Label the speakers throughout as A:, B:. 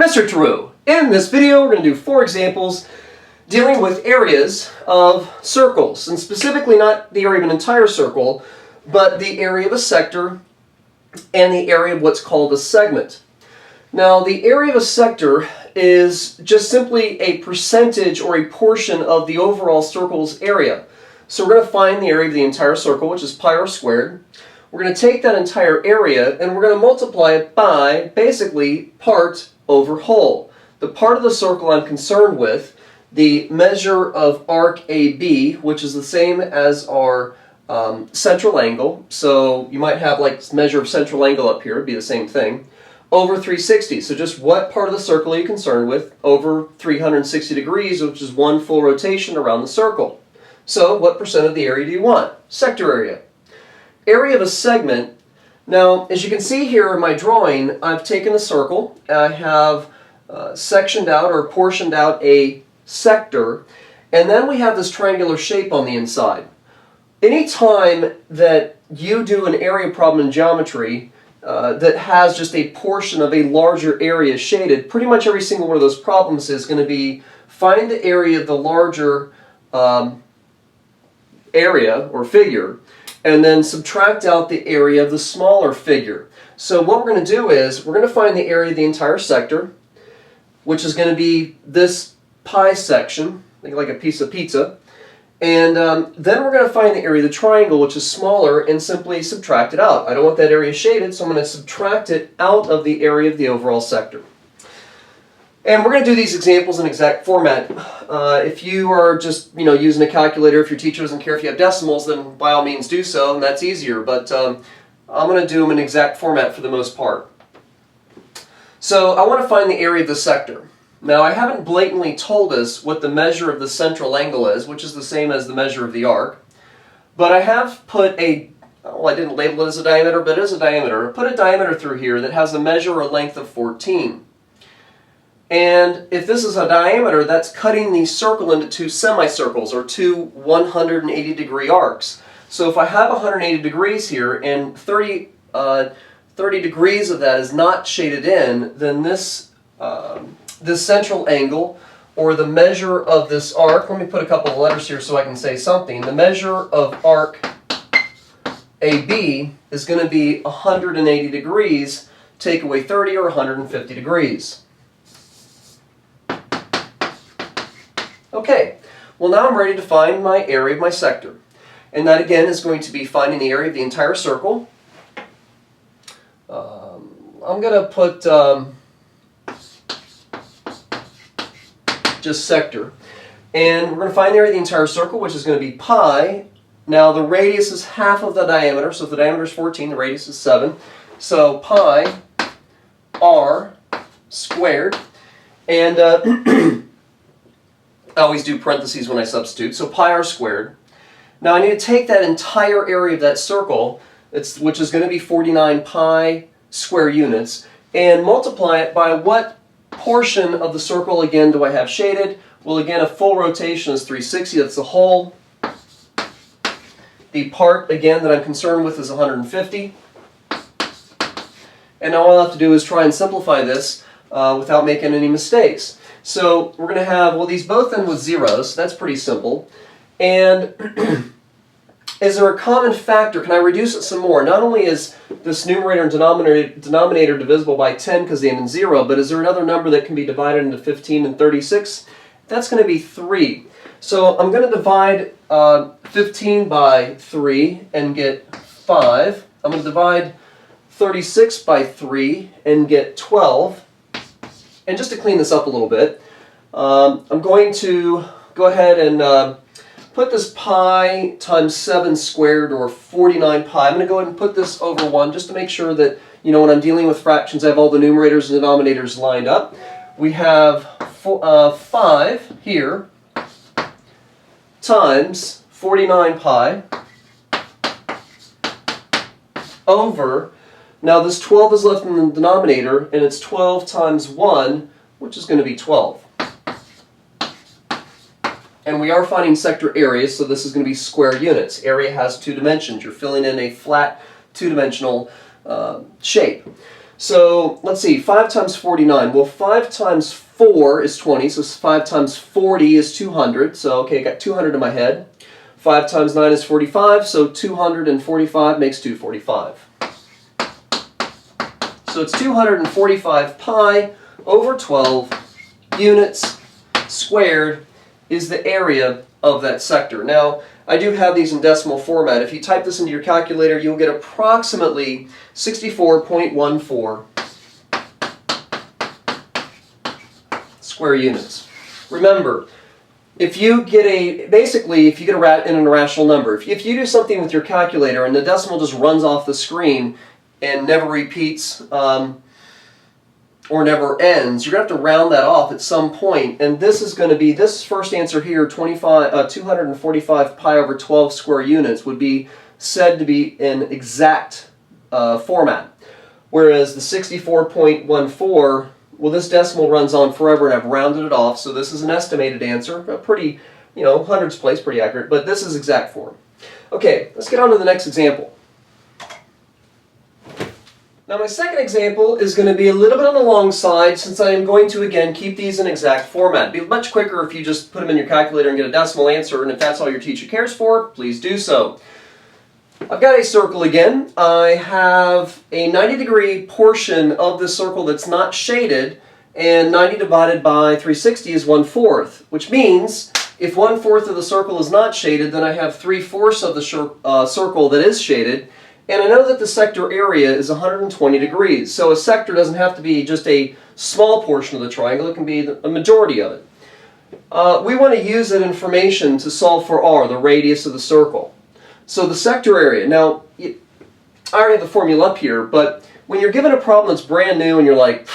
A: Mr. Tarrou. In this video, we're going to do 4 examples dealing with areas of circles, and specifically not the area of an entire circle, but the area of a sector and the area of what's called a segment. Now, the area of a sector is just simply a percentage or a portion of the overall circle's area. So we're going to find the area of the entire circle, which is pi r squared. We're going to take that entire area and we're going to multiply it by basically part over whole. The part of the circle I'm concerned with, the measure of arc AB, which is the same as our central angle. So you might have like measure of central angle up here, it'd be the same thing, over 360. So just what part of the circle are you concerned with over 360 degrees, which is one full rotation around the circle. So what percent of the area do you want? Sector area. Area of a segment. Now, as you can see here in my drawing, I've taken a circle. I have sectioned out or portioned out a sector, and then we have this triangular shape on the inside. Anytime that you do an area problem in geometry that has just a portion of a larger area shaded, pretty much every single one of those problems is going to be find the area of the larger area or figure, and then subtract out the area of the smaller figure. So what we're going to do is we're going to find the area of the entire sector, which is going to be this pi section, think like a piece of pizza, and then we're going to find the area of the triangle, which is smaller, and simply subtract it out. I don't want that area shaded, so I'm going to subtract it out of the area of the overall sector. And we're going to do these examples in exact format. If you are just using a calculator, if your teacher doesn't care if you have decimals, then by all means do so, and that's easier. But I'm going to do them in exact format for the most part. So I want to find the area of the sector. Now, I haven't blatantly told us what the measure of the central angle is, which is the same as the measure of the arc. But I have put a, well, I didn't label it as a diameter, but it is a diameter. I put a diameter through here that has a measure or length of 14. And if this is a diameter, that's cutting the circle into 2 semicircles, or 2 180-degree arcs. So if I have 180 degrees here, and 30 degrees of that is not shaded in, then this central angle, or the measure of this arc, let me put a couple of letters here so I can say something. The measure of arc AB is going to be 180 degrees, take away 30, or 150 degrees. Okay, well now I'm ready to find my area of my sector. And that again is going to be finding the area of the entire circle. I'm going to put just sector. And we're going to find the area of the entire circle, which is going to be pi. Now the radius is half of the diameter, so if the diameter is 14, the radius is 7. So pi r squared. And I always do parentheses when I substitute, so pi r squared. Now I need to take that entire area of that circle, which is going to be 49 pi square units, and multiply it by what portion of the circle again do I have shaded? Well, again, a full rotation is 360, that's the whole. The part, again, that I'm concerned with is 150. And now all I have to do is try and simplify this without making any mistakes. So we're going to have, well, these both end with zeros, so that's pretty simple. And is there a common factor? Can I reduce it some more? Not only is this numerator and denominator divisible by 10 because they end in 0, but is there another number that can be divided into 15 and 36? That's going to be 3. So I'm going to divide 15 by 3 and get 5. I'm going to divide 36 by 3 and get 12. And just to clean this up a little bit, I'm going to go ahead and put this pi times 7 squared, or 49 pi. I'm going to go ahead and put this over 1 just to make sure that, when I'm dealing with fractions, I have all the numerators and denominators lined up. We have 5 here times 49 pi over, now this 12 is left in the denominator, and it's 12 times 1, which is going to be 12. And we are finding sector area, so this is going to be square units. Area has 2 dimensions. You're filling in a flat 2-dimensional shape. So let's see, 5 times 49. Well, 5 times 4 is 20, so 5 times 40 is 200. So, okay, I got 200 in my head. 5 times 9 is 45, so 245 makes 245. So it's 245 pi over 12 units squared is the area of that sector. Now, I do have these in decimal format. If you type this into your calculator, you'll get approximately 64.14 square units. Remember, if you get an irrational number, if you do something with your calculator and the decimal just runs off the screen and never repeats or never ends, you're going to have to round that off at some point. And this is going to be, this first answer here, 245 pi over 12 square units, would be said to be in exact format. Whereas the 64.14, well, this decimal runs on forever and I've rounded it off, so this is an estimated answer. A pretty, hundreds place, pretty accurate, but this is exact form. Okay, let's get on to the next example. Now my second example is going to be a little bit on the long side, since I am going to again keep these in exact format. It'd be much quicker if you just put them in your calculator and get a decimal answer, and if that's all your teacher cares for, please do so. I've got a circle again. I have a 90-degree portion of the circle that's not shaded, and 90 divided by 360 is 1/4, which means if 1/4 of the circle is not shaded, then I have 3/4 of the circle that is shaded. And I know that the sector area is 120 degrees. So a sector doesn't have to be just a small portion of the triangle. It can be a majority of it. We want to use that information to solve for r, the radius of the circle. So the sector area. Now, I already have the formula up here, but when you're given a problem that's brand new and you're like,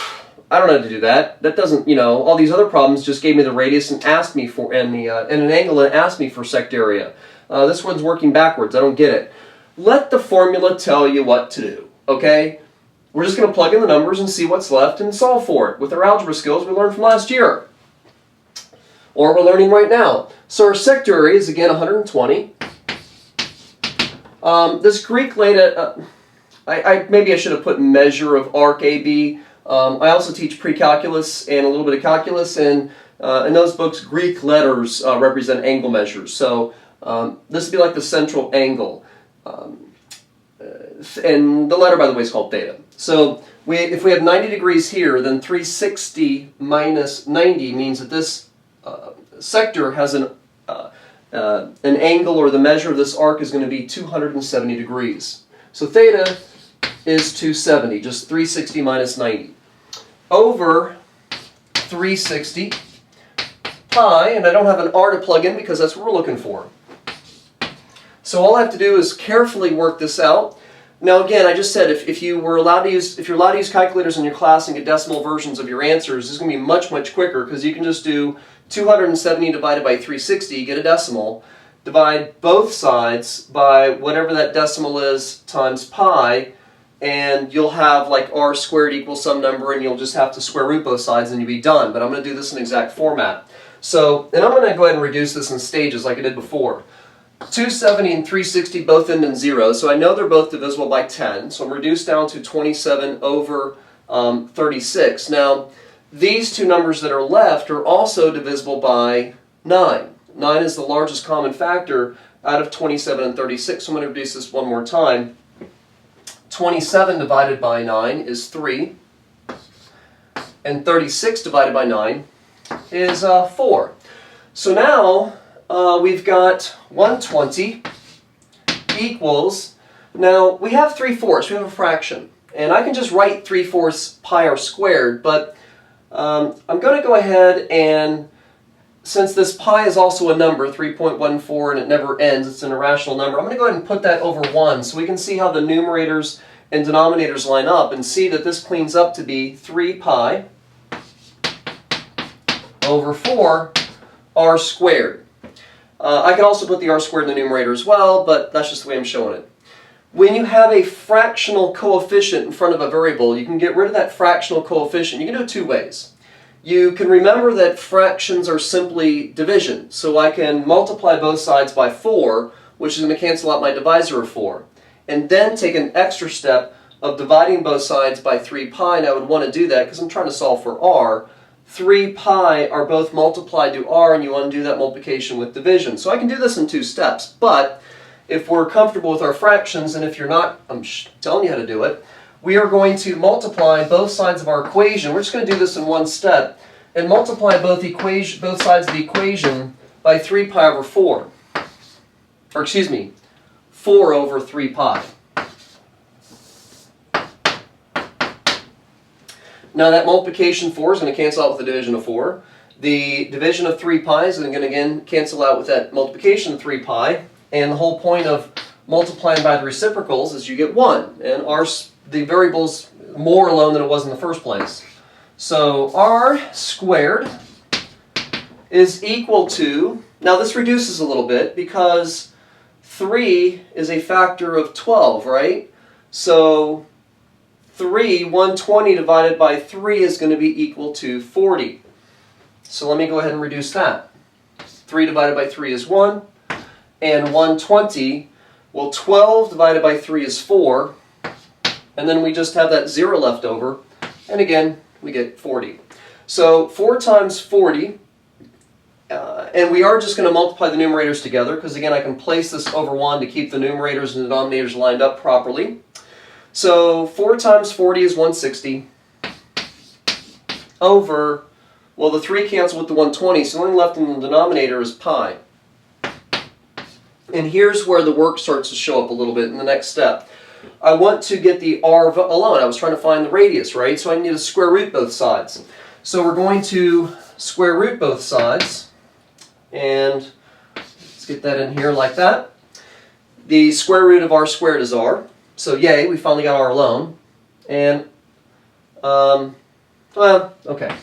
A: I don't know how to do that. That doesn't, all these other problems just gave me the radius and asked me for, and an angle and asked me for sector area. This one's working backwards. I don't get it. Let the formula tell you what to do, okay? We're just going to plug in the numbers and see what's left and solve for it with our algebra skills we learned from last year. Or we're learning right now. So our sector area is again 120. This Greek letter, maybe I should have put measure of arc AB. I also teach pre-calculus and a little bit of calculus, and in those books Greek letters represent angle measures. So this would be like the central angle. And the letter, by the way, is called theta. So if we have 90 degrees here, then 360 minus 90 means that this sector has an angle, or the measure of this arc is going to be 270 degrees. So theta is 270, just 360 minus 90. Over 360 pi, and I don't have an r to plug in because that's what we're looking for. So all I have to do is carefully work this out. Now again, I just said if you're allowed to use calculators in your class and get decimal versions of your answers, this is going to be much, much quicker, because you can just do 270 divided by 360, get a decimal, divide both sides by whatever that decimal is times pi, and you'll have like r squared equals some number, and you'll just have to square root both sides and you'll be done. But I'm going to do this in exact format. So, and I'm going to go ahead and reduce this in stages like I did before. 270 and 360 both end in 0, so I know they're both divisible by 10, so I'm reduced down to 27 over 36. Now, these two numbers that are left are also divisible by 9. 9 is the largest common factor out of 27 and 36, so I'm going to reduce this one more time. 27 divided by 9 is 3, and 36 divided by 9 is 4. So now, we've got 120 equals, now we have 3/4, we have a fraction, and I can just write 3/4 pi r squared, but I'm going to go ahead and, since this pi is also a number, 3.14, and it never ends, it's an irrational number, I'm going to go ahead and put that over 1 so we can see how the numerators and denominators line up, and see that this cleans up to be 3 pi over 4 r squared. I can also put the r squared in the numerator as well, but that's just the way I'm showing it. When you have a fractional coefficient in front of a variable, you can get rid of that fractional coefficient. You can do it two ways. You can remember that fractions are simply division, so I can multiply both sides by 4, which is going to cancel out my divisor of 4, and then take an extra step of dividing both sides by 3 pi, and I would want to do that because I'm trying to solve for r. 3 pi are both multiplied to r, and you want to do that multiplication with division. So I can do this in 2 steps, but if we're comfortable with our fractions, and if you're not, I'm telling you how to do it, we are going to multiply both sides of our equation. We're just going to do this in 1 step, and multiply both sides of the equation by 3 pi over 4. Or excuse me, 4 over 3 pi. Now that multiplication 4 is going to cancel out with the division of 4. The division of 3 pi is going to again cancel out with that multiplication of 3 pi. And the whole point of multiplying by the reciprocals is you get 1. And the variable's more alone than it was in the first place. So r squared is equal to, now this reduces a little bit because 3 is a factor of 12, right? So 120 divided by 3 is going to be equal to 40. So let me go ahead and reduce that. 3 divided by 3 is 1, and 120, well 12 divided by 3 is 4, and then we just have that 0 left over, and again we get 40. So 4 times 40, and we are just going to multiply the numerators together because again I can place this over 1 to keep the numerators and denominators lined up properly. So 4 times 40 is 160 over, well the 3 cancel with the 120, so the only left in the denominator is pi. And here's where the work starts to show up a little bit in the next step. I want to get the r alone. I was trying to find the radius, right? So I need to square root both sides. So we're going to square root both sides. And let's get that in here like that. The square root of r squared is r. So yay, we finally got r alone. And, well, okay.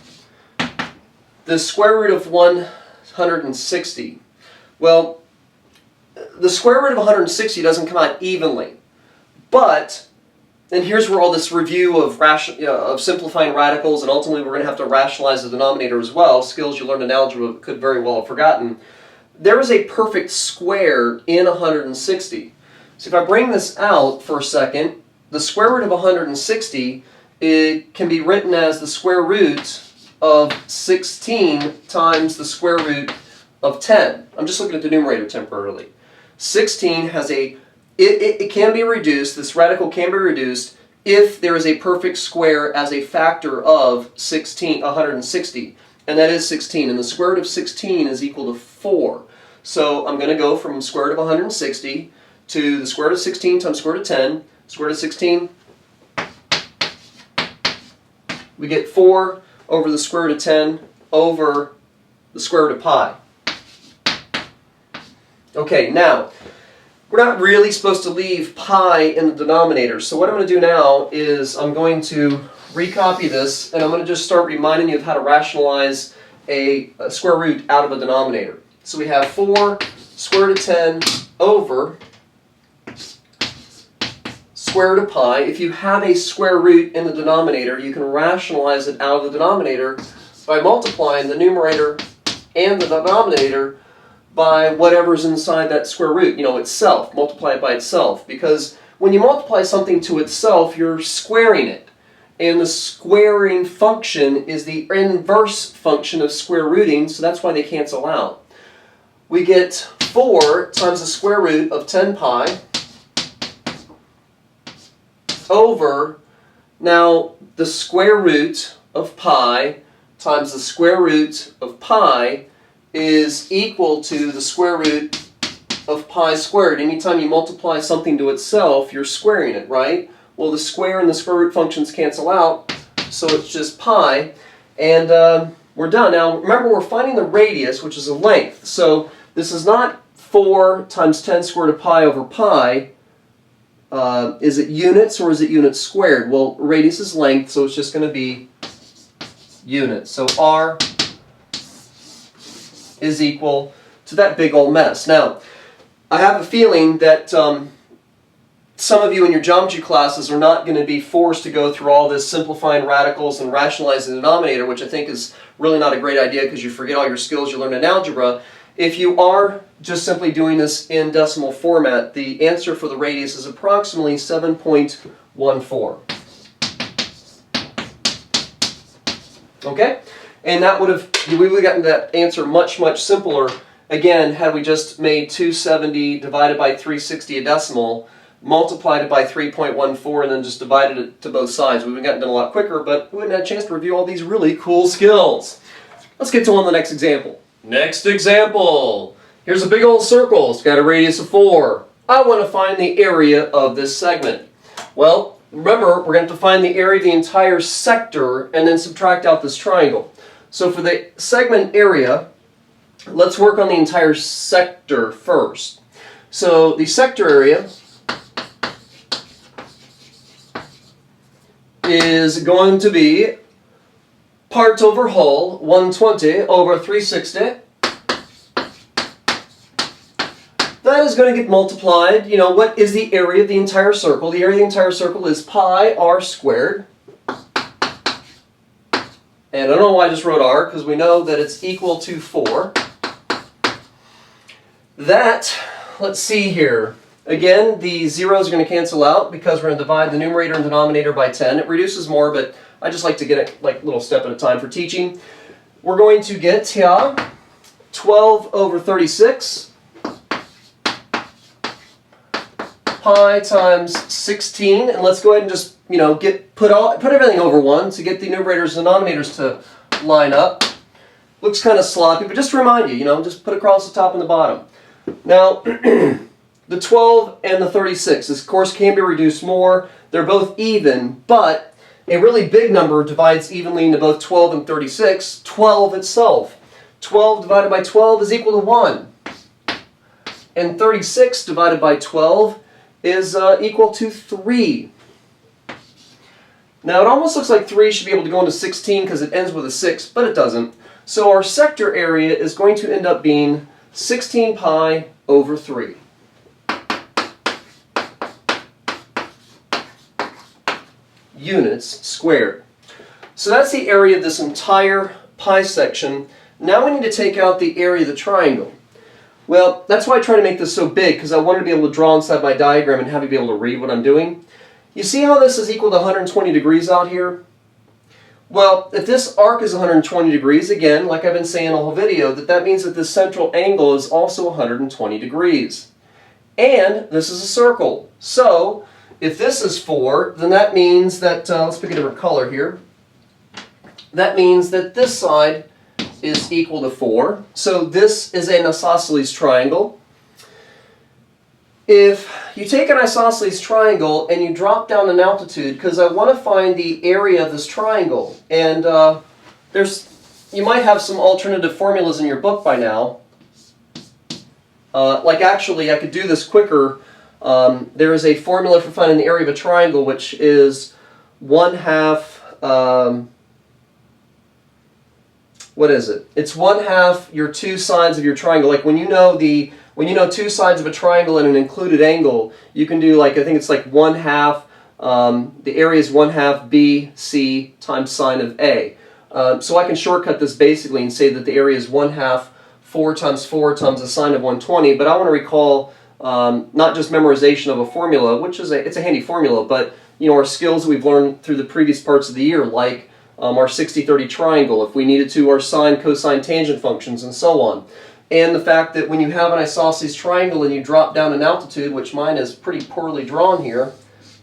A: The square root of 160. Well, the square root of 160 doesn't come out evenly. But, and here's where all this review of simplifying radicals, and ultimately we're going to have to rationalize the denominator as well, skills you learned in algebra could very well have forgotten. There is a perfect square in 160. So if I bring this out for a second, the square root of 160, it can be written as the square root of 16 times the square root of 10. I'm just looking at the numerator temporarily. 16 has it can be reduced, this radical can be reduced if there is a perfect square as a factor of 160. And that is 16. And the square root of 16 is equal to 4. So I'm going to go from square root of 160 to the square root of 16 times square root of 10. Square root of 16, we get 4 over the square root of 10 over the square root of pi. Okay, now, we're not really supposed to leave pi in the denominator. So what I'm going to do now is I'm going to recopy this, and I'm going to just start reminding you of how to rationalize a square root out of a denominator. So we have 4 square root of 10 over square root of pi. If you have a square root in the denominator, you can rationalize it out of the denominator by multiplying the numerator and the denominator by whatever's inside that square root, itself. Multiply it by itself. Because when you multiply something to itself, you're squaring it. And the squaring function is the inverse function of square rooting, so that's why they cancel out. We get 4 times the square root of 10 pi over, now the square root of pi times the square root of pi is equal to the square root of pi squared. Anytime you multiply something to itself, you're squaring it, right? Well, the square and the square root functions cancel out, so it's just pi, and we're done. Now, remember, we're finding the radius, which is a length. So this is not 4 times 10 square root of pi over pi. Is it units or is it units squared? Well, radius is length, so it's just going to be units. So r is equal to that big old mess. Now, I have a feeling that some of you in your geometry classes are not going to be forced to go through all this simplifying radicals and rationalizing the denominator, which I think is really not a great idea because you forget all your skills you learned in algebra. If you are just simply doing this in decimal format, the answer for the radius is approximately 7.1 3.14. Okay? And that would have, we would have gotten that answer much, much simpler, again, had we just made 270 divided by 360 a decimal, multiplied it by 3.14, and then just divided it to both sides. We would have gotten done a lot quicker, but we wouldn't have had a chance to review all these really cool skills. Let's get to on the next example. Next example. Here's a big old circle. It's got a radius of 4. I want to find the area of this segment. Well, remember, we're going to have to find the area of the entire sector and then subtract out this triangle. So for the segment area, let's work on the entire sector first. So the sector area is going to be part over whole, 120 over 360. That is going to get multiplied. You know, what is the area of the entire circle? The area of the entire circle is pi r squared. And I don't know why I just wrote r, because we know that it's equal to 4. That, let's see here. Again, the zeros are going to cancel out because we're going to divide the numerator and denominator by 10. It reduces more, but I just like to get it like a little step at a time for teaching. We're going to get here 12 over 36 pi times 16, and let's go ahead and just, you know, put everything over 1 to get the numerators and denominators to line up. Looks kind of sloppy, but just to remind you, you know, just put across the top and the bottom. Now, the 12 and the 36, this of course can be reduced more. They're both even, but a really big number divides evenly into both 12 and 36. 12 itself. 12 divided by 12 is equal to 1. And 36 divided by 12 is equal to 3. Now it almost looks like 3 should be able to go into 16 because it ends with a 6, but it doesn't. So our sector area is going to end up being 16 pi over 3. Units squared. So that's the area of this entire pi section. Now we need to take out the area of the triangle. Well, that's why I try to make this so big, because I wanted to be able to draw inside my diagram and have you be able to read what I'm doing. You see how this is equal to 120 degrees out here? Well, if this arc is 120 degrees, again, like I've been saying the whole video, that means that this central angle is also 120 degrees. And this is a circle. So, if this is 4, then that means that, let's pick a different color here. That means that this side is equal to 4. So this is an isosceles triangle. If you take an isosceles triangle and you drop down an altitude, because I want to find the area of this triangle, and you might have some alternative formulas in your book by now. Like actually, I could do this quicker. There is a formula for finding the area of a triangle, which is 1/2. What is it? It's 1/2 your two sides of your triangle. Like when you know two sides of a triangle and an included angle, you can do like, I think it's like 1/2. The area is 1/2 BC times sine of A. So I can shortcut this basically and say that the area is 1/2 4 times 4 times the sine of 120. But I want to recall not just memorization of a formula, which is it's a handy formula, but you know, our skills that we've learned through the previous parts of the year, like our 60-30 triangle, if we needed to, our sine, cosine, tangent functions, and so on. And the fact that when you have an isosceles triangle and you drop down an altitude, which mine is pretty poorly drawn here,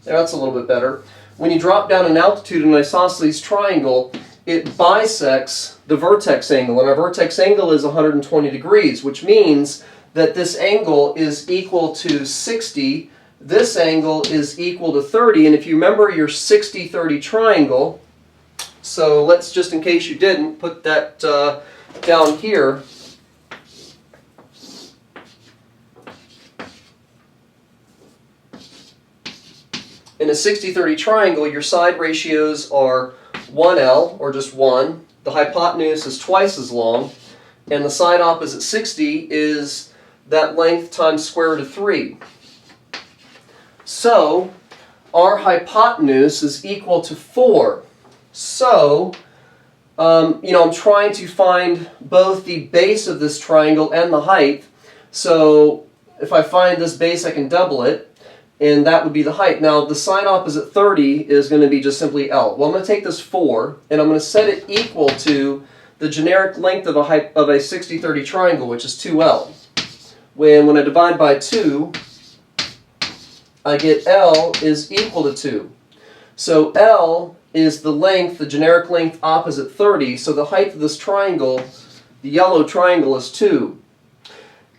A: that's a little bit better. When you drop down an altitude in an isosceles triangle, it bisects the vertex angle, and our vertex angle is 120 degrees, which means that this angle is equal to 60, this angle is equal to 30, and if you remember your 60-30 triangle, so let's just, in case you didn't, put that down here. In a 60-30 triangle, your side ratios are 1L, or just 1. The hypotenuse is twice as long, and the side opposite 60 is that length times square root of 3. So, our hypotenuse is equal to 4. So, you know, I'm trying to find both the base of this triangle and the height. So, if I find this base, I can double it. and that would be the height. Now, the side opposite 30 is going to be just simply L. Well, I'm going to take this 4, and I'm going to set it equal to the generic length of a 60-30 triangle, which is 2L. When I divide by 2, I get L is equal to 2. So L is the length, the generic length opposite 30, so the height of this triangle, the yellow triangle, is 2.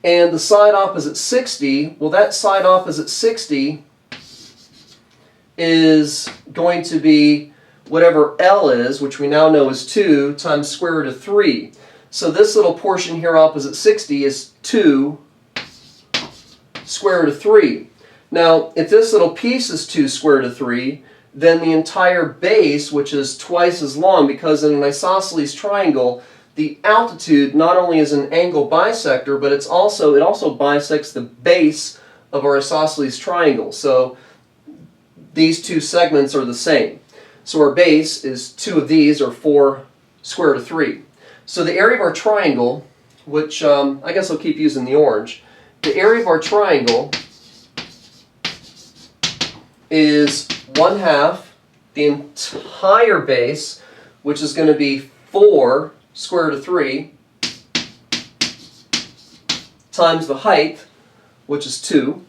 A: And the side opposite 60, well, that side opposite 60 is going to be whatever L is, which we now know is 2, times square root of 3. So this little portion here opposite 60 is 2 square root of 3. Now, if this little piece is 2 square root of 3, then the entire base, which is twice as long, because in an isosceles triangle, the altitude not only is an angle bisector, but it also bisects the base of our isosceles triangle. So these two segments are the same. So our base is 2 of these, or 4 square root of 3. So the area of our triangle, which I guess I'll keep using the orange, the area of our triangle is 1/2 the entire base, which is going to be 4 square root of 3 times the height, which is 2.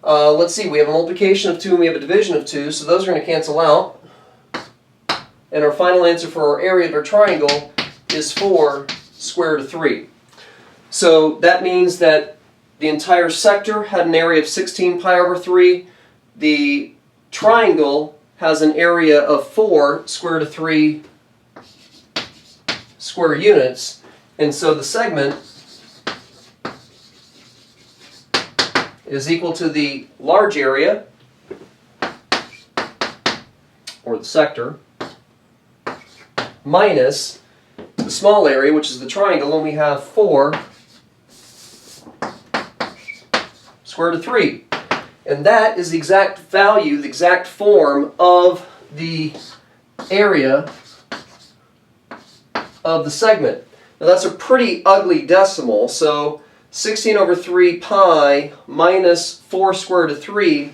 A: Let's see, we have a multiplication of 2 and we have a division of 2, so those are going to cancel out. And our final answer for our area of our triangle is 4 square root of 3. So that means that the entire sector had an area of 16 pi over 3. The triangle has an area of 4 square root of 3 square units, and so the segment is equal to the large area, or the sector, minus the small area, which is the triangle, and we have 4 square root of 3. And that is the exact value, the exact form of the area of the segment. Now that's a pretty ugly decimal, so 16 over 3 pi minus 4 square root of 3,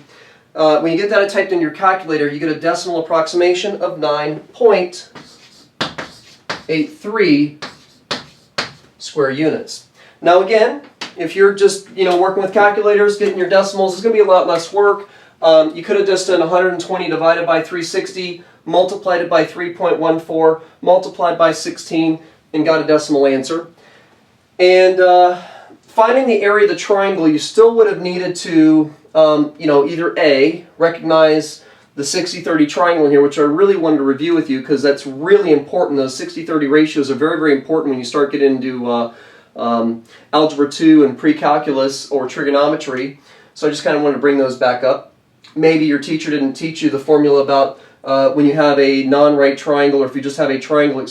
A: when you get that typed in your calculator, you get a decimal approximation of 9.83 square units. Now again, if you're just working with calculators, getting your decimals, it's going to be a lot less work. You could have just done 120 divided by 360, multiplied it by 3.14, multiplied by 16, and got a decimal answer. And finding the area of the triangle, you still would have needed to, either A, recognize the 60-30 triangle here, which I really wanted to review with you because that's really important. Those 60-30 ratios are very, very important when you start getting into Algebra 2 and pre-calculus or trigonometry. So I just kind of wanted to bring those back up. Maybe your teacher didn't teach you the formula about when you have a non-right triangle, or if you just have a triangle,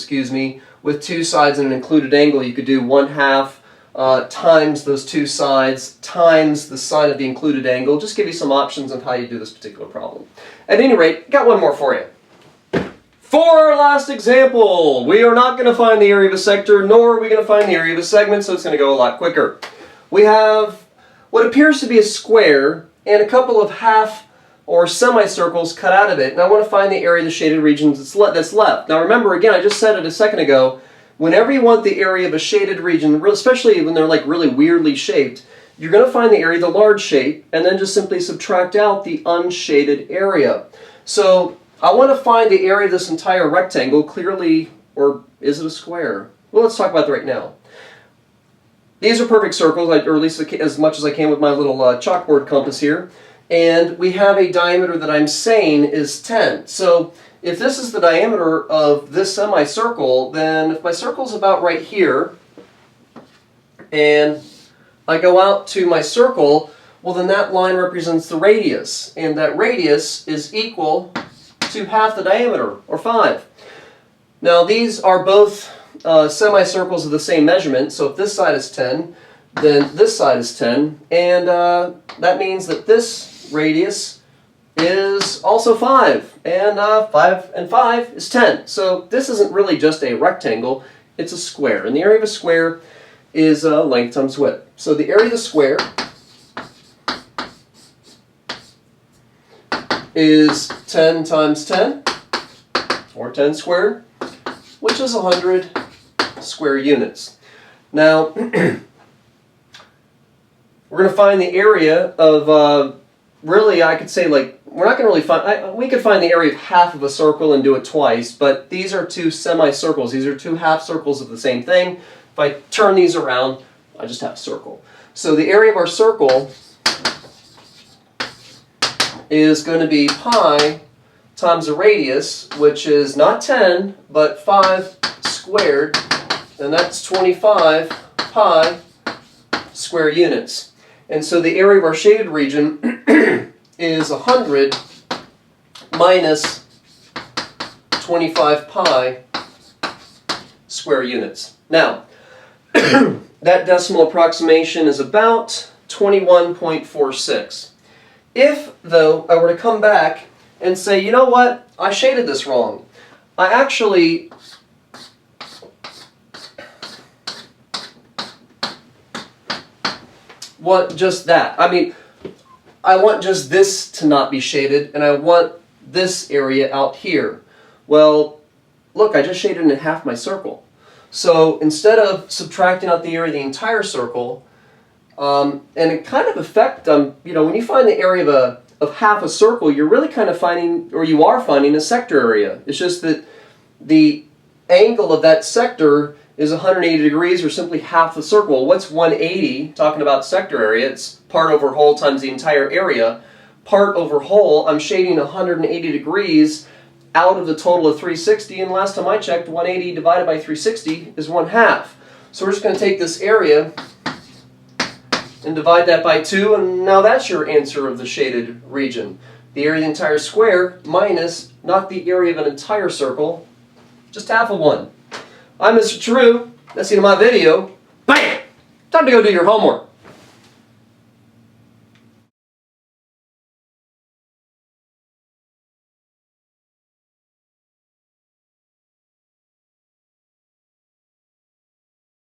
A: with 2 sides and an included angle, you could do 1/2 times those 2 sides times the sine of the included angle. Just give you some options of how you do this particular problem. At any rate, got one more for you. For our last example, we are not going to find the area of a sector, nor are we going to find the area of a segment, so it's going to go a lot quicker. We have what appears to be a square and a couple of half or semicircles cut out of it, and I want to find the area of the shaded region that's left. Now remember, again, I just said it a second ago, whenever you want the area of a shaded region, especially when they're like really weirdly shaped, you're going to find the area of the large shape and then just simply subtract out the unshaded area. So I want to find the area of this entire rectangle, clearly, or is it a square? Well, let's talk about that right now. These are perfect circles, or at least as much as I can with my little chalkboard compass here. And we have a diameter that I'm saying is 10. So if this is the diameter of this semicircle, then if my circle's about right here, and I go out to my circle, well then that line represents the radius. And that radius is equal to half the diameter, or 5. Now these are both semicircles of the same measurement, so if this side is 10, then this side is 10, and that means that this radius is also 5, and 5 and 5 is 10. So this isn't really just a rectangle, it's a square, and the area of a square is length times width. So the area of the square is 10 times 10, or 10 squared, which is 100 square units. Now, we're going to find the area of, really, I could say, like, we're not going to really find, we could find the area of half of a circle and do it twice, but these are two semicircles. These are two half circles of the same thing. If I turn these around, I just have a circle. So the area of our circle is going to be pi times the radius, which is not 10, but 5 squared, and that's 25 pi square units. And so the area of our shaded region is 100 minus 25 pi square units. Now, that decimal approximation is about 21.46. If, though, I were to come back and say, you know what, I shaded this wrong. I actually want just that. I mean, I want just this to not be shaded, and I want this area out here. Well, look, I just shaded in half my circle. So instead of subtracting out the area of the entire circle, and it kind of affect, you know, when you find the area of half a circle, you're really kind of finding, or you are finding, a sector area. It's just that the angle of that sector is 180 degrees, or simply half the circle. What's 180? Talking about sector area, it's part over whole times the entire area. Part over whole, I'm shading 180 degrees out of the total of 360, and last time I checked, 180 divided by 360 is 1/2. So we're just going to take this area and divide that by 2, and now that's your answer of the shaded region. The area of the entire square minus, not the area of an entire circle, just half of one. I'm Mr. True. That's the end of my video. Bam! Time to go do your homework.